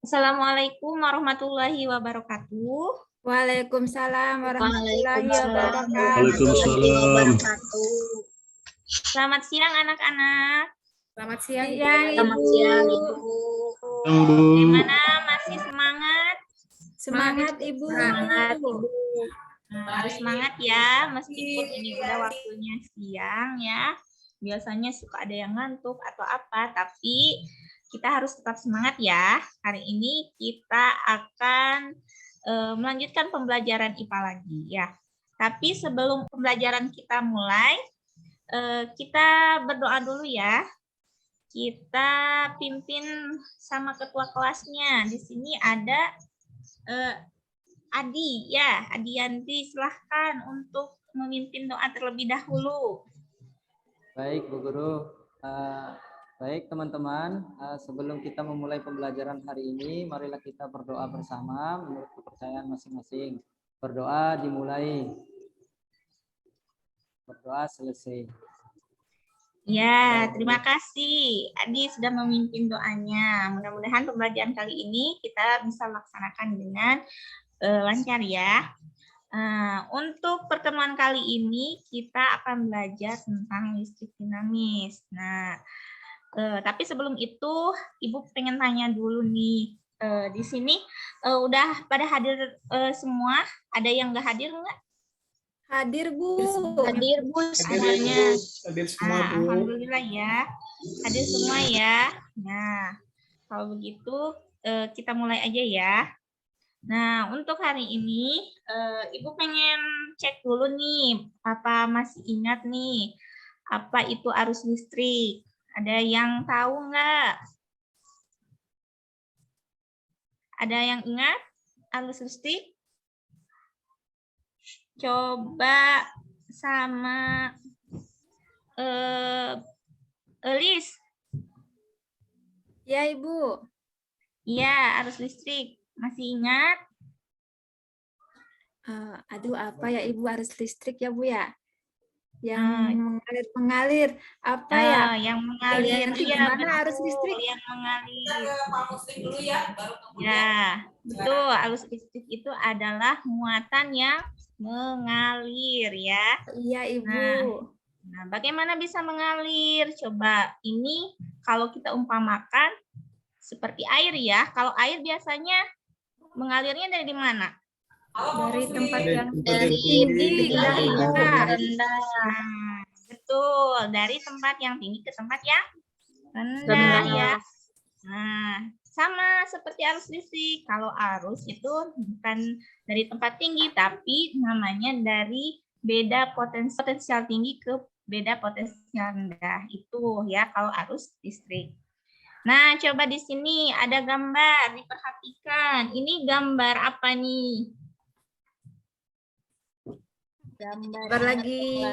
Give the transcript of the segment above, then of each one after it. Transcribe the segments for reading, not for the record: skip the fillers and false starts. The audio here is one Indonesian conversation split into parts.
Assalamualaikum warahmatullahi wabarakatuh. Waalaikumsalam warahmatullahi wabarakatuh. Waalaikumsalam. Selamat siang anak-anak. Selamat siang, Selamat Ibu. siang, Ibu. Bagaimana, masih semangat? Semangat, Ibu. Semangat, Ibu. Harus semangat ya, meskipun ini udah waktunya siang ya. Biasanya suka ada yang ngantuk atau apa, tapi kita harus tetap semangat ya. Hari ini kita akan melanjutkan pembelajaran IPA lagi ya. Tapi sebelum pembelajaran kita mulai, kita berdoa dulu ya. Kita pimpin sama ketua kelasnya. Di sini ada Adi ya, Adi Yanti, silahkan untuk memimpin doa terlebih dahulu. Baik, Bu Guru. Baik, teman-teman. Sebelum kita memulai pembelajaran hari ini, marilah kita berdoa bersama menurut kepercayaan masing-masing. Berdoa dimulai. Berdoa selesai. Ya, terima kasih. Adi sudah memimpin doanya. Mudah-mudahan pembelajaran kali ini kita bisa laksanakan dengan lancar ya. Untuk pertemuan kali ini kita akan belajar tentang listrik dinamis. Nah, tapi sebelum itu Ibu pengen tanya dulu nih. Di sini udah pada hadir semua? Ada yang nggak hadir nggak? Hadir, Bu. Hadir, Bu, semuanya. Hadir semua, Bu. Alhamdulillah ya. Hadir semua ya. Nah, kalau begitu kita mulai aja ya. Nah, untuk hari ini Ibu pengen cek dulu nih, apa masih ingat nih, apa itu arus listrik? Ada yang tahu nggak? Ada yang ingat arus listrik? Coba sama Elis. Ya, Ibu. Iya, arus listrik. Masih ingat? Aduh, apa ya, Ibu, arus listrik ya, Bu ya? Yang mengalir. Apa ya? Yang mengalir. Nanti Iya, gimana betul, arus listrik? yang mengalir. Dulu ya, baru kemudian. Ya, betul. Arus listrik itu adalah muatan yang mengalir ya. Iya, Ibu. Nah, bagaimana bisa mengalir? Coba ini kalau kita umpamakan seperti air ya. Kalau air biasanya mengalirnya dari mana? Dari tempat yang tinggi ke rendah. Nah, betul, dari tempat yang tinggi ke tempat yang rendah ya. Nah, sama seperti arus listrik. Kalau arus itu bukan dari tempat tinggi, tapi namanya dari beda potensial tinggi ke beda potensial rendah. Itu ya kalau arus listrik. Nah, coba di sini ada gambar, diperhatikan. Ini gambar apa nih? Gambar lagi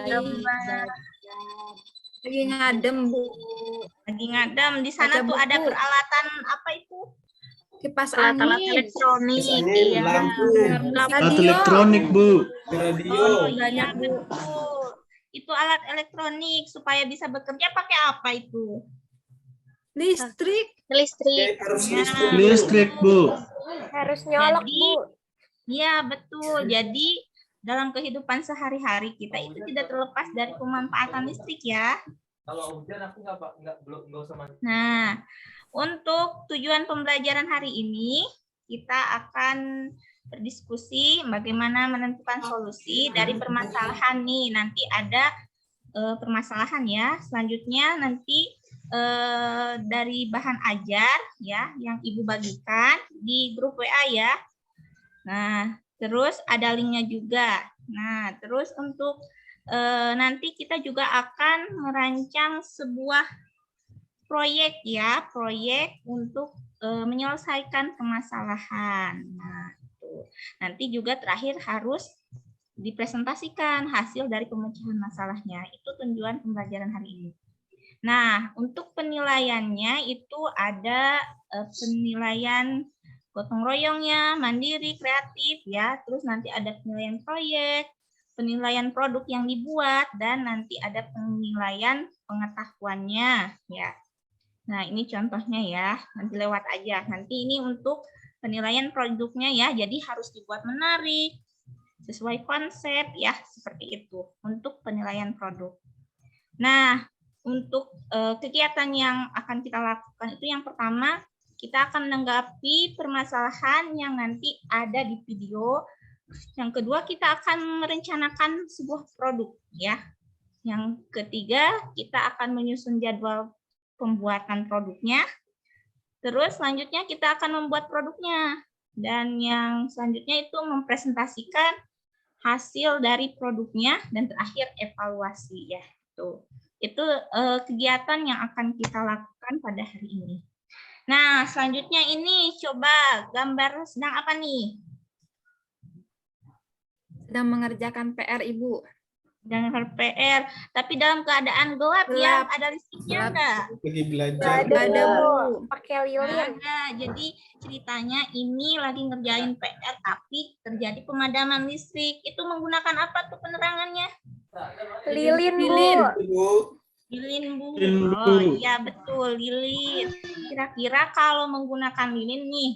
ngadem, Bu. Lagi ngadem. Di sana tuh ada peralatan apa itu? Kipas Alat angin. elektronik. Angin, Iya. lampu. Alat elektronik, Bu. Radio. Iya, betul. Itu alat elektronik supaya bisa bekerja pakai apa itu? Listrik. Harus Listrik, Bu. Harus nyolok, Bu. Iya, betul. Jadi dalam kehidupan sehari-hari kita itu tidak terlepas dari pemanfaatan listrik ya. Kalau hujan aku belum usah mandi. Nah, untuk tujuan pembelajaran hari ini kita akan berdiskusi bagaimana menentukan solusi dari permasalahan nih. Nanti ada permasalahan ya. Selanjutnya nanti dari bahan ajar ya yang Ibu bagikan di grup WA ya. Nah, terus ada linknya juga. Nah, terus untuk nanti kita juga akan merancang sebuah proyek ya, proyek untuk menyelesaikan permasalahan. Nah, itu. Nanti juga terakhir harus dipresentasikan hasil dari pemecahan masalahnya. Itu tujuan pembelajaran hari ini. Nah, untuk penilaiannya itu ada penilaian gotong royongnya, mandiri, kreatif ya. Terus nanti ada penilaian proyek, penilaian produk yang dibuat, dan nanti ada penilaian pengetahuannya ya. Nah, ini contohnya ya, nanti lewat aja. Nanti ini untuk penilaian produknya ya, jadi harus dibuat menarik, sesuai konsep ya, seperti itu untuk penilaian produk. Nah, untuk kegiatan yang akan kita lakukan itu yang pertama, kita akan menanggapi permasalahan yang nanti ada di video. Yang kedua, kita akan merencanakan sebuah produk ya. Yang ketiga, kita akan menyusun jadwal pembuatan produknya. Terus selanjutnya kita akan membuat produknya. Dan yang selanjutnya itu mempresentasikan hasil dari produknya dan terakhir evaluasi ya. Itu kegiatan yang akan kita lakukan pada hari ini. Nah, selanjutnya ini coba gambar sedang apa nih? Sedang mengerjakan PR, Ibu. Dengan PR, tapi dalam keadaan gelap ya, ada listriknya enggak? Lagi belajar. Nggak ada, Bu. Pakai lilin. Ada. Jadi ceritanya ini lagi ngerjain PR tapi terjadi pemadaman listrik. Itu menggunakan apa tuh penerangannya? Lilin, Bu. Lilin. Ibu, Lilin, Bu. Lilin, Bu. Oh iya betul, lilin. Kira-kira kalau menggunakan lilin nih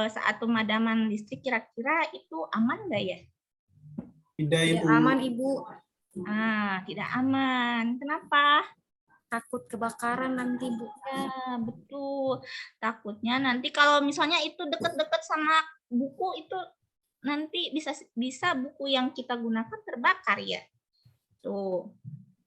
saat pemadaman listrik kira-kira itu aman nggak ya? tidak Tidak Ibu. aman, Ibu. Tidak aman. Kenapa? Takut kebakaran nanti, Bu. Ya, betul. Takutnya nanti kalau misalnya itu deket-deket sama buku itu nanti bisa buku yang kita gunakan terbakar ya. Tuh.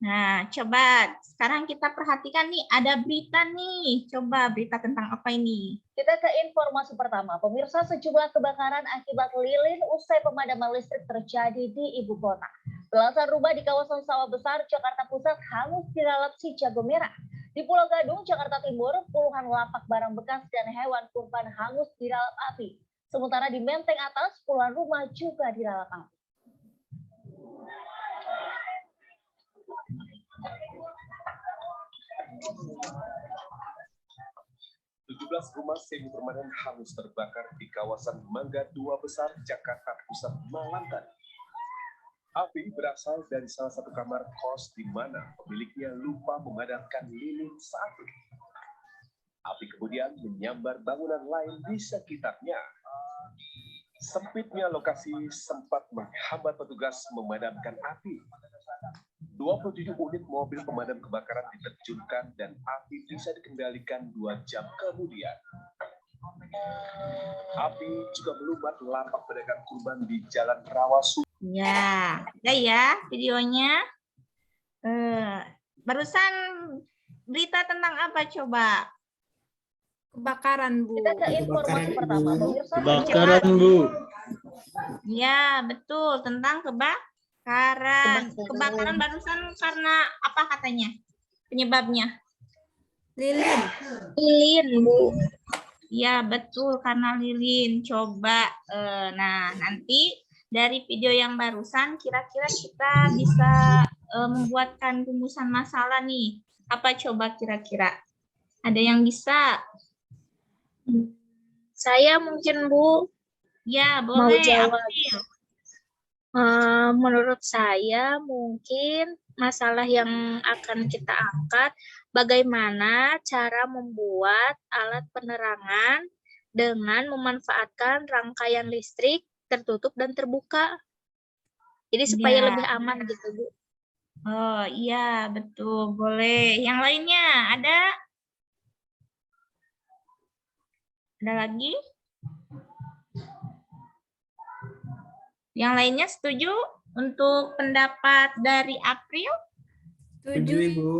Nah, coba sekarang kita perhatikan nih, ada berita nih. Coba berita tentang apa ini? Kita ke informasi pertama. Pemirsa, sejumlah kebakaran akibat lilin usai pemadaman listrik terjadi di ibu kota. Belasan rumah di kawasan Sawah Besar, Jakarta Pusat hangus dilalap si jago merah. Di Pulau Gadung, Jakarta Timur, puluhan lapak barang bekas dan hewan kurban hangus dilalap api. Sementara di Menteng Atas, puluhan rumah juga dilalap api. 17 rumah semi permanen hangus terbakar di kawasan Mangga 2 Besar, Jakarta Pusat malam tadi. Api berasal dari salah satu kamar kos di mana pemiliknya lupa memadamkan lilin saat itu. Api kemudian menyambar bangunan lain di sekitarnya. Sempitnya lokasi sempat menghambat petugas memadamkan api. 27 unit mobil pemadam kebakaran diterjunkan dan api bisa dikendalikan 2 jam kemudian. Api juga melubat lapak pedagang kurban di Jalan Rawasu. Ya, ada ya videonya. Barusan berita tentang apa coba? Kebakaran, Bu. Kita ke informasi Kebakaran, pertama. Ibu. Pemirsa, Kebakaran, Bu. Ya, betul, tentang kebakaran. Kebakaran barusan karena apa katanya? Penyebabnya? Lilin. lilin, Bu. Ya, betul, karena lilin. Coba, nah nanti dari video yang barusan, kira-kira kita bisa membuatkan rumusan masalah nih. Apa coba kira-kira? Ada yang bisa? Saya mungkin, Bu, Ya, mau boleh. jawab. April. Menurut saya mungkin masalah yang akan kita angkat bagaimana cara membuat alat penerangan dengan memanfaatkan rangkaian listrik tertutup dan terbuka. Jadi supaya Ya. lebih aman gitu, Bu. Oh, iya, betul. Boleh. Yang lainnya ada? Ada lagi? Yang lainnya setuju untuk pendapat dari April? Setuju, Ibu.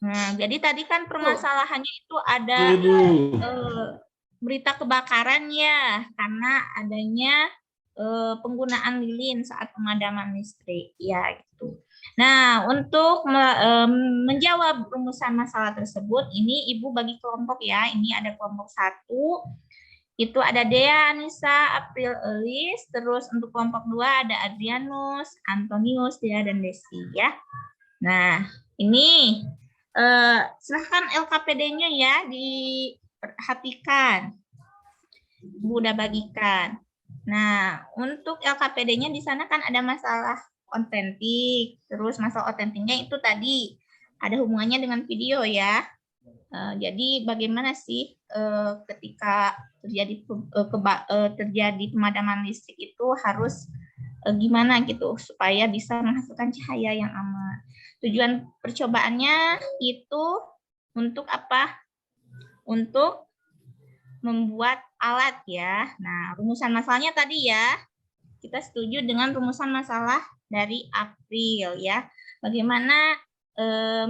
Nah, jadi tadi kan permasalahannya itu ada Ibu. berita kebakaran ya, karena adanya penggunaan lilin saat pemadaman listrik, ya gitu. Nah, untuk menjawab rumusan masalah tersebut, ini Ibu bagi kelompok ya. Ini ada kelompok 1, itu ada Dea, Anissa, April, Elis. Terus untuk kelompok 2 ada Adrianus, Antonius, Dea, dan Desi ya. Nah, ini silahkan LKPD-nya ya diperhatikan. Ibu udah bagikan. Nah, untuk LKPD-nya di sana kan ada masalah otentik. Terus masalah otentiknya itu tadi ada hubungannya dengan video ya. Jadi bagaimana sih ketika terjadi pemadaman listrik itu harus gimana gitu supaya bisa menghasilkan cahaya yang aman. Tujuan percobaannya itu untuk apa? Untuk membuat alat ya. Nah, rumusan masalahnya tadi ya, kita setuju dengan rumusan masalah dari April ya. Bagaimana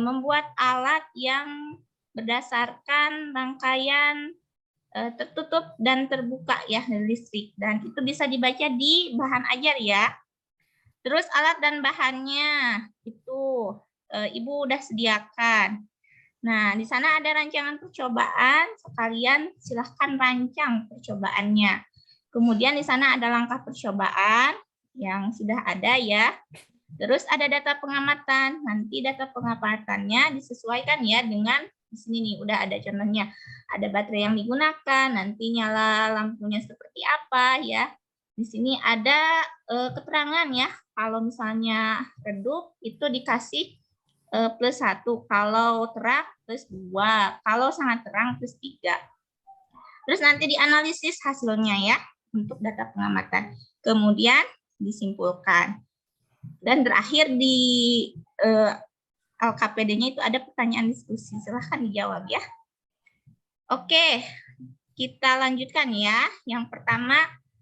membuat alat yang berdasarkan rangkaian tertutup dan terbuka ya listrik, dan itu bisa dibaca di bahan ajar ya. Terus alat dan bahannya itu Ibu udah sediakan. Nah, di sana ada rancangan percobaan, sekalian silahkan rancang percobaannya. Kemudian di sana ada langkah percobaan yang sudah ada ya. Terus ada data pengamatan. Nanti data pengamatannya disesuaikan ya dengan di sini nih udah ada contohnya. Ada baterai yang digunakan, nanti nyala lampunya seperti apa ya. Di sini ada keterangan ya. Kalau misalnya redup itu dikasih +1, kalau terang +2, kalau sangat terang +3. Terus nanti dianalisis hasilnya ya untuk data pengamatan. Kemudian disimpulkan. Dan terakhir di LKPD-nya itu ada pertanyaan diskusi. Silahkan dijawab ya. Oke, kita lanjutkan ya. Yang pertama,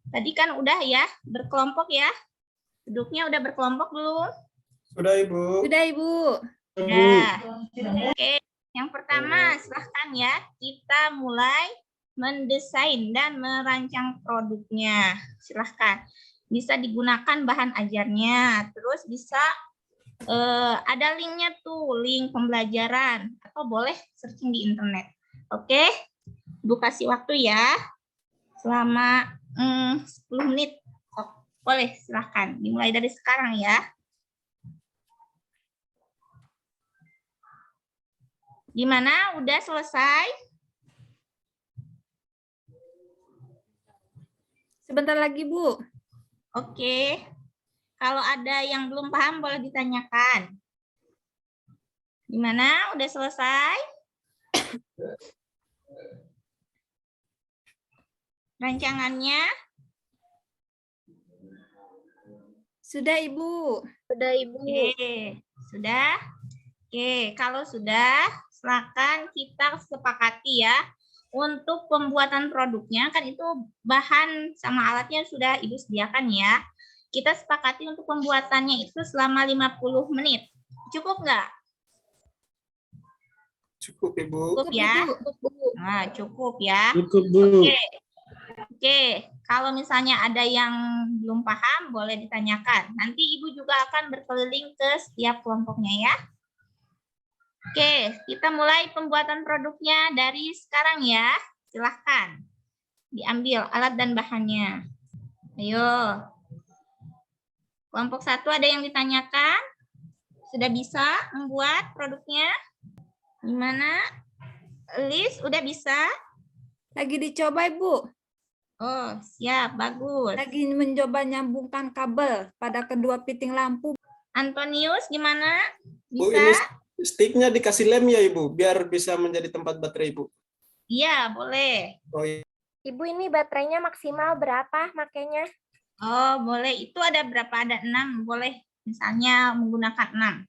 tadi kan udah ya, berkelompok ya. Duduknya udah berkelompok belum? Sudah, Ibu. Sudah, Ibu. Sudah. Oke, yang pertama silahkan ya, kita mulai mendesain dan merancang produknya. Silahkan. Bisa digunakan bahan ajarnya, terus bisa ada linknya tuh, link pembelajaran, atau boleh searching di internet. Oke, Ibu kasih waktu ya, selama 10 menit. Boleh, silahkan. Dimulai dari sekarang ya. Gimana? Udah selesai? Sebentar lagi, Bu. Oke. Kalau ada yang belum paham boleh ditanyakan. Gimana? Udah selesai? Rancangannya? Sudah, Ibu. Sudah, Ibu. Oke. Sudah? Oke, kalau sudah, silakan kita sepakati ya. Untuk pembuatan produknya, kan itu bahan sama alatnya sudah Ibu sediakan ya. Kita sepakati untuk pembuatannya itu selama 50 menit. Cukup nggak? Cukup, Ibu. Cukup ya? Nah, cukup ya. Cukup, Bu. Oke, kalau misalnya ada yang belum paham, boleh ditanyakan. Nanti Ibu juga akan berkeliling ke setiap kelompoknya ya. Oke, kita mulai pembuatan produknya dari sekarang ya. Silahkan diambil alat dan bahannya. Ayo. Kelompok 1 ada yang ditanyakan? Sudah bisa membuat produknya? Gimana? Liz, udah bisa? Lagi dicoba, Ibu. Oh, siap. Bagus. Lagi mencoba nyambungkan kabel pada kedua piting lampu. Antonius, gimana? Bu, Bisa? ini sticknya dikasih lem ya, Ibu, biar bisa menjadi tempat baterai, Ibu. Iya, boleh. Oh, iya. Ibu, ini baterainya maksimal berapa makanya? Oh, boleh. Itu ada berapa? Ada 6. Boleh. Misalnya menggunakan 6.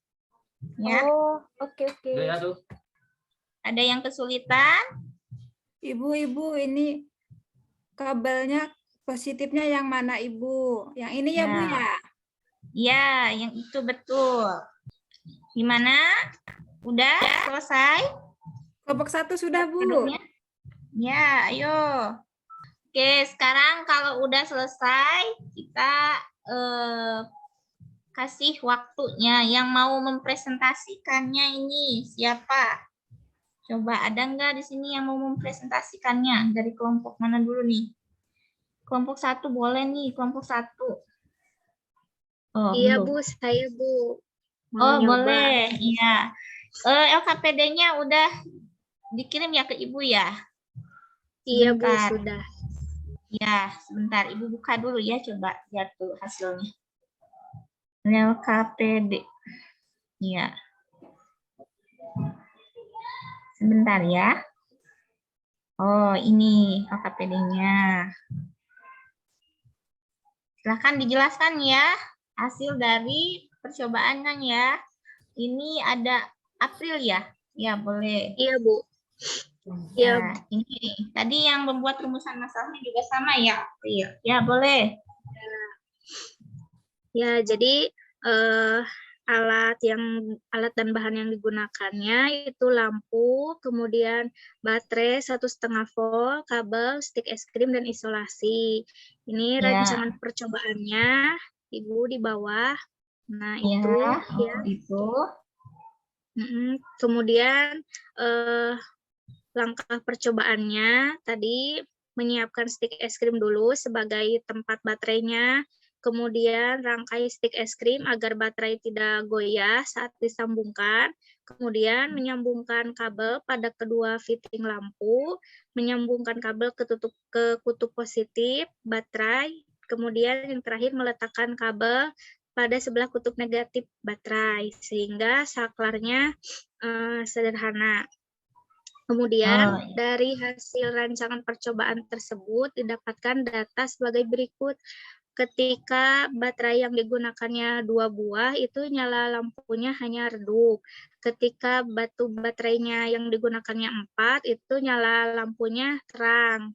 Ya. Oh, oke. Udah ya tuh. Ada yang kesulitan? Ibu, ini kabelnya positifnya yang mana, Ibu? Yang ini ya, Bu ya? Ya, yang itu betul. Gimana? Udah selesai? Kelompok 1 sudah, Bu. Produknya? Ya, ayo. Oke, sekarang kalau udah selesai, kita kasih waktunya. Yang mau mempresentasikannya ini siapa? Coba ada nggak di sini yang mau mempresentasikannya? Dari kelompok mana dulu nih? Kelompok 1 boleh nih, kelompok 1. Oh, Iya, belum. Bu, saya, Bu. Oh, boleh. Iya. LKPD-nya udah dikirim ya ke Ibu ya? Iya, Bu, Sebentar. sudah. Ya, sebentar. Ibu buka dulu ya, coba lihat dulu hasilnya. LKPD. Ya. Sebentar ya. Oh, ini OKPD-nya. Silahkan dijelaskan ya hasil dari percobaan kan ya. Ini ada April ya? Ya, boleh. Iya, Bu. Ya, ini tadi yang membuat rumusan masalahnya juga sama ya, April. Ya, boleh. Ya, jadi alat dan bahan yang digunakannya itu lampu, kemudian baterai 1,5 volt, kabel, stik es krim, dan isolasi. Ini Ya. rancangan percobaannya, Ibu di bawah. Nah, Ya, itu ya. itu. Kemudian langkah percobaannya tadi menyiapkan stik es krim dulu sebagai tempat baterainya. Kemudian rangkai stik es krim agar baterai tidak goyah saat disambungkan. Kemudian menyambungkan kabel pada kedua fitting lampu, menyambungkan kabel ke kutub positif baterai. Kemudian yang terakhir meletakkan kabel pada sebelah kutub negatif baterai sehingga saklarnya sederhana. Kemudian dari hasil rancangan percobaan tersebut didapatkan data sebagai berikut. Ketika baterai yang digunakannya 2 buah, itu nyala lampunya hanya redup. Ketika baterainya yang digunakannya 4, itu nyala lampunya terang.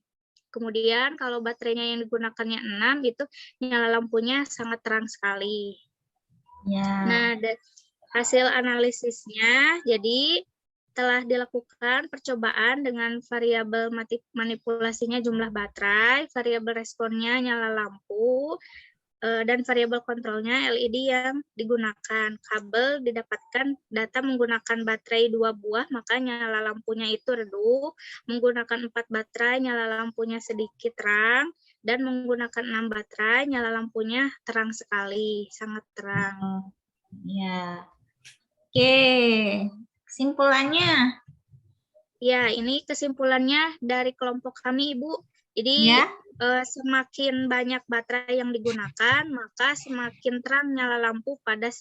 Kemudian kalau baterainya yang digunakannya 6, itu nyala lampunya sangat terang sekali. Ya. Nah, hasil analisisnya, jadi telah dilakukan percobaan dengan variabel manipulasinya jumlah baterai, variabel responnya nyala lampu, dan variabel kontrolnya LED yang digunakan. Kabel didapatkan data menggunakan baterai 2 buah, maka nyala lampunya itu redup, menggunakan 4 baterai, nyala lampunya sedikit terang, dan menggunakan 6 baterai, nyala lampunya terang sekali, sangat terang. Ya. Oke. Kesimpulannya. Ya, ini kesimpulannya dari kelompok kami, Ibu. Jadi, Ya. semakin banyak baterai yang digunakan, maka semakin terang nyala lampu pada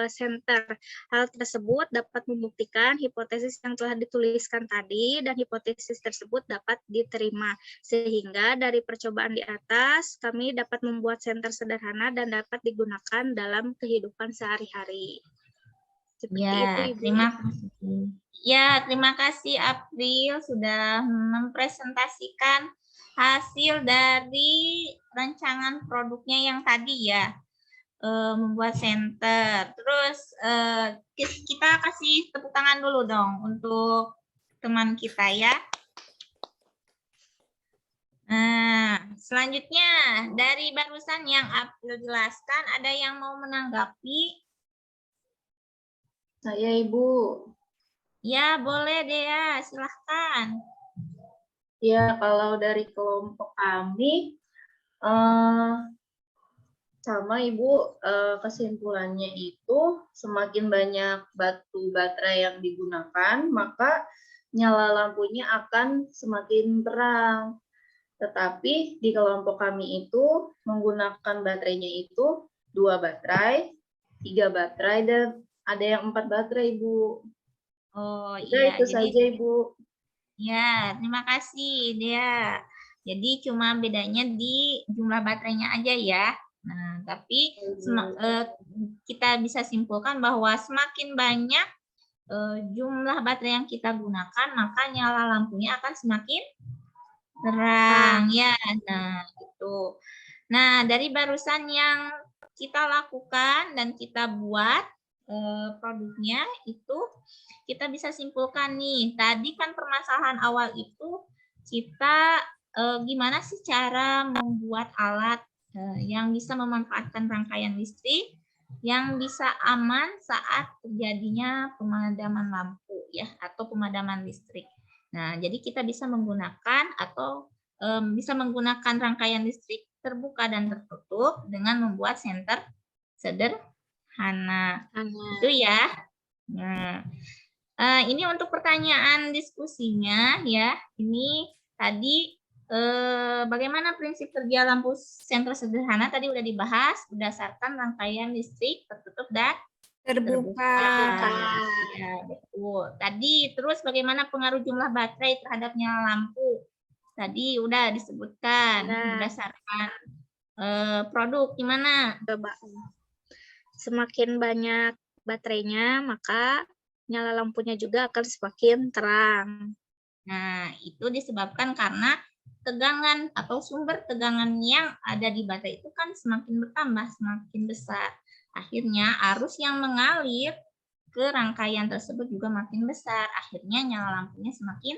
senter. Hal tersebut dapat membuktikan hipotesis yang telah dituliskan tadi, dan hipotesis tersebut dapat diterima. Sehingga dari percobaan di atas, kami dapat membuat senter sederhana dan dapat digunakan dalam kehidupan sehari-hari. Seperti Ya, itu, Ibu. terima kasih. Ya, terima kasih April sudah mempresentasikan hasil dari rancangan produknya yang tadi ya, membuat center. Terus kita kasih tepuk tangan dulu dong untuk teman kita ya. Nah, selanjutnya dari barusan yang April jelaskan, ada yang mau menanggapi? Saya Ibu. Ya, boleh Dea, silahkan. Ya, kalau dari kelompok kami, sama Ibu, kesimpulannya itu semakin banyak baterai yang digunakan, maka nyala lampunya akan semakin terang. Tetapi di kelompok kami itu menggunakan baterainya itu 2 baterai, 3 baterai, dan ada yang 4 baterai, Ibu. Oh iya, itu saja, Ibu. Ya, terima kasih Dea. Jadi cuma bedanya di jumlah baterainya aja ya. Nah, tapi kita bisa simpulkan bahwa semakin banyak jumlah baterai yang kita gunakan, maka nyala lampunya akan semakin terang. Ya, nah gitu. Nah, dari barusan yang kita lakukan dan kita buat produknya itu, kita bisa simpulkan nih, tadi kan permasalahan awal itu kita gimana sih cara membuat alat yang bisa memanfaatkan rangkaian listrik yang bisa aman saat terjadinya pemadaman lampu ya, atau pemadaman listrik. Nah, jadi kita bisa menggunakan atau bisa menggunakan rangkaian listrik terbuka dan tertutup dengan membuat senter sederhana. Itu ya. Nah, ini untuk pertanyaan diskusinya ya. Ini tadi bagaimana prinsip kerja lampu senter sederhana tadi udah dibahas berdasarkan rangkaian listrik tertutup dan Terbuka. Ya, betul. Tadi terus bagaimana pengaruh jumlah baterai terhadap nyala lampu? Tadi udah disebutkan Nah. berdasarkan produk gimana? Coba. Semakin banyak baterainya, maka nyala lampunya juga akan semakin terang. Nah, itu disebabkan karena tegangan atau sumber tegangan yang ada di baterai itu kan semakin bertambah, semakin besar. Akhirnya arus yang mengalir ke rangkaian tersebut juga makin besar. Akhirnya nyala lampunya semakin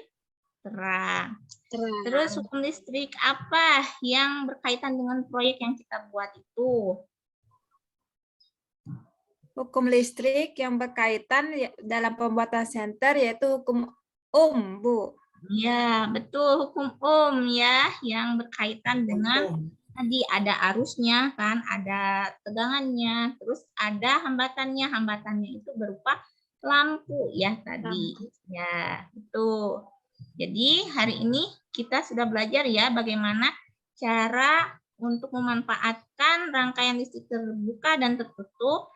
terang. Terus hukum listrik apa yang berkaitan dengan proyek yang kita buat itu? Hukum listrik yang berkaitan dalam pembuatan senter yaitu hukum Bu. Ya, betul, hukum Ohm ya, yang berkaitan dengan tadi ada arusnya kan, ada tegangannya, terus ada hambatannya. Hambatannya itu berupa lampu ya tadi. Ya, betul. Jadi hari ini kita sudah belajar ya bagaimana cara untuk memanfaatkan rangkaian listrik terbuka dan tertutup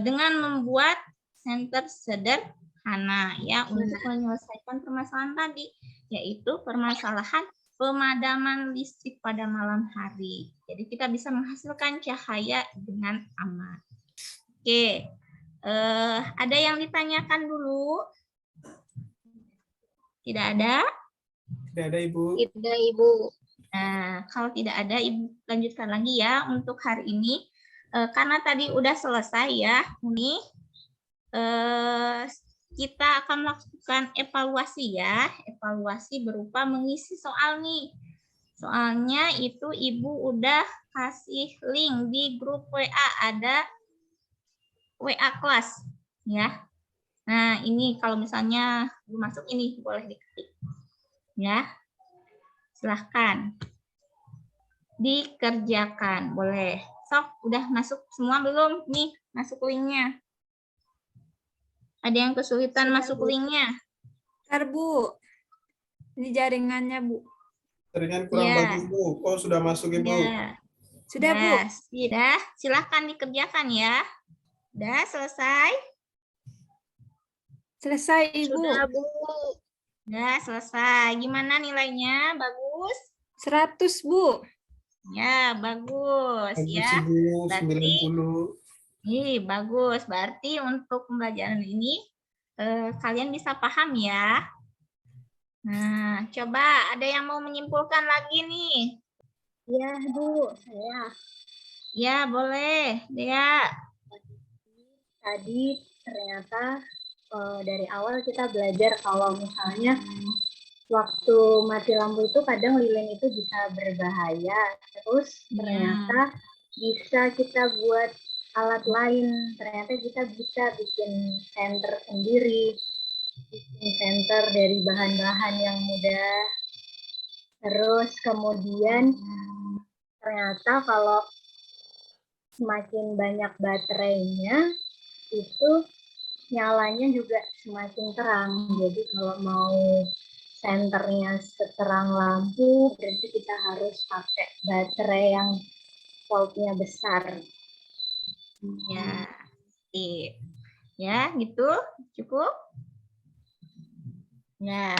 dengan membuat senter sederhana ya untuk menyelesaikan permasalahan tadi, yaitu permasalahan pemadaman listrik pada malam hari. Jadi kita bisa menghasilkan cahaya dengan aman. Oke, ada yang ditanyakan dulu? Tidak ada? Tidak ada, Ibu. Tidak, Ibu. Nah, kalau tidak ada, Ibu lanjutkan lagi ya untuk hari ini. Karena tadi udah selesai ya, ini kita akan melakukan evaluasi ya. Evaluasi berupa mengisi soal nih. Soalnya itu Ibu udah kasih link di grup WA, ada WA kelas ya. Nah, ini kalau misalnya belum masuk ini boleh diketik. Ya. Silahkan. Dikerjakan, boleh. Sok, udah masuk semua belum? Nih, masuk linknya. Ada yang kesulitan masuk linknya? Ntar Bu, ini jaringannya Bu. Jaringan kurang Ya. bagus, Bu. Oh, sudah masuk, Ibu. Ya. Sudah Bu? Ya, sudah. Silahkan dikerjakan ya. Udah selesai? Selesai Ibu. Sudah, Bu. Udah selesai. Gimana nilainya? Bagus? 100 Bu. Ya, bagus Bagus, ya. Ibu. Berarti 90. bagus. Berarti untuk pembelajaran ini kalian bisa paham ya. Nah, coba ada yang mau menyimpulkan lagi nih? Ya, Bu. Saya Ya, boleh. Dea. Tadi ternyata dari awal kita belajar kalau misalnya waktu mati lampu itu kadang lilin itu bisa berbahaya. Terus ternyata bisa kita buat alat lain. Ternyata kita bisa bikin senter sendiri. Bikin senter dari bahan-bahan yang mudah. Terus kemudian ternyata kalau semakin banyak baterainya itu nyalanya juga semakin terang. Jadi kalau mau senternya seterang lampu, berarti kita harus pakai baterai yang voltnya besar. Ya, ya gitu, cukup. Ya,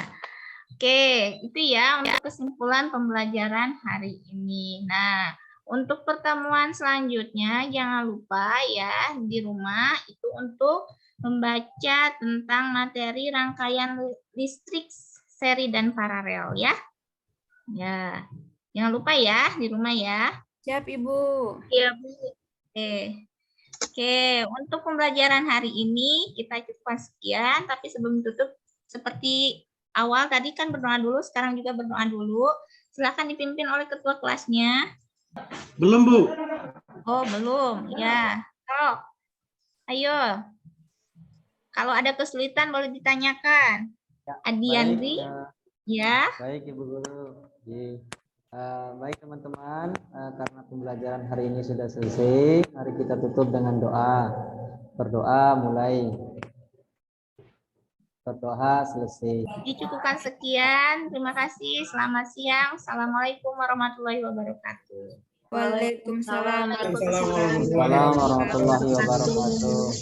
oke, itu ya untuk kesimpulan pembelajaran hari ini. Nah, untuk pertemuan selanjutnya jangan lupa ya di rumah itu untuk membaca tentang materi rangkaian listrik seri dan paralel ya. Ya, jangan lupa ya di rumah ya. Siap Ibu. Iya, Bu. Oke, untuk pembelajaran hari ini kita cukupkan sekian, tapi sebelum tutup seperti awal tadi kan berdoa dulu, sekarang juga berdoa dulu. Silakan dipimpin oleh ketua kelasnya. Belum, Bu. Oh, belum. Ya. Sok. Ayo. Kalau ada kesulitan boleh ditanyakan. Ya, Adiandri. Ya. Baik, Ibu Guru. Baik teman-teman, karena pembelajaran hari ini sudah selesai, mari kita tutup dengan doa. Berdoa mulai. Berdoa selesai. Dicukupkan sekian. Terima kasih. Selamat siang. Assalamualaikum warahmatullahi wabarakatuh. Waalaikumsalam Waalaikumsalam Waalaikumsalam warahmatullahi wabarakatuh.